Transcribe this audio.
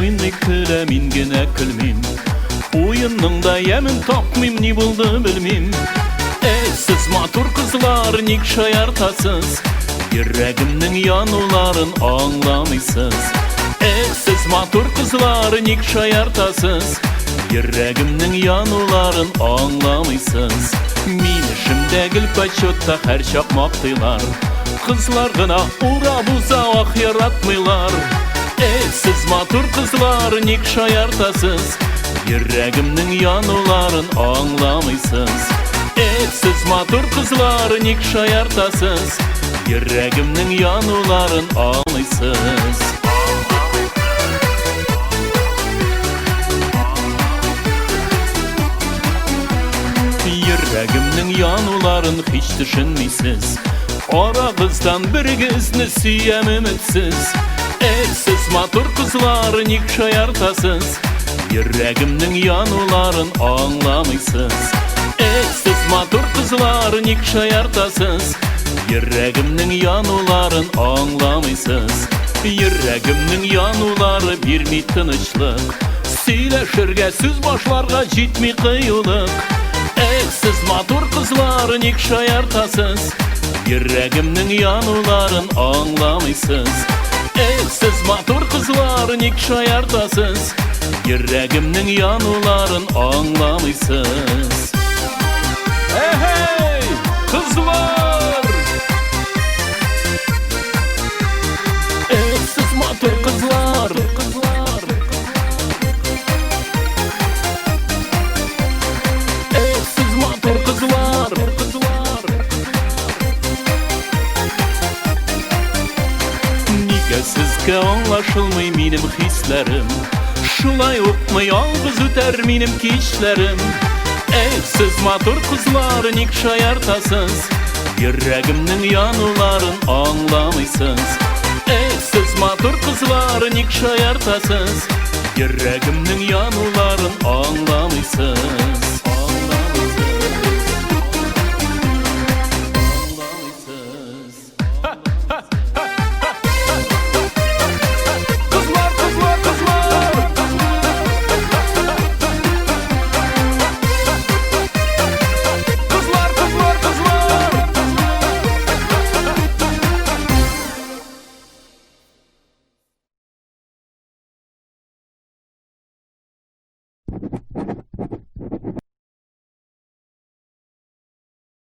Oyunni küle min gene külmim. Oyunning da yemin tapmim, ni buldu bilmim. Siz matur kızlar nik şayartasız, yüreğimnin yanıların anlamıysız. Siz matur kızlar nik şayartasız, yüreğimnin yanıların anlamıysız. Min işimde gülpaçotta her şakmaktaylar, kızlar gına ura buza ah yaratmıylar. Siz matur kızlar nik şayartasız, yüreğimnin yanıların anlamıysız. Siz matur kızlar nik şayartasız, yüreğimnin yanıların anlamıysız. Yüreğimnin yanıların hiç düşünmeysiz, aranızdan birigizni siyem ümitsiz. Siz matur kızlar nik şayartasız, yüreğimnin yanıların anlamıysız. Siz matur kızlar nik şayartasız, yüreğimnin yanıların anlamıysız. Yüreğimnin yanıları bir mi tınışlık, söyleşirge söz başlarga jitmi kıyılık. Siz matur kızlar nik şayartasız, yüreğimnin yanıların anlamıysız. Siz matur kızlar nik şayartasız, yüreğimnin yanıların anlamıysız. Hey kızlar! Siz matur kızlar! Siz matur kızlar! Nige sizge anlaşılmay minim hislerim, şulay okmay algız üter minim kişlerim. Siz matur kızlar nik şayartasız, yüreğimnin yanıların anlamıysız. Siz matur kızlar nik şayartasız, yüreğimnin yanıların anlamıysız.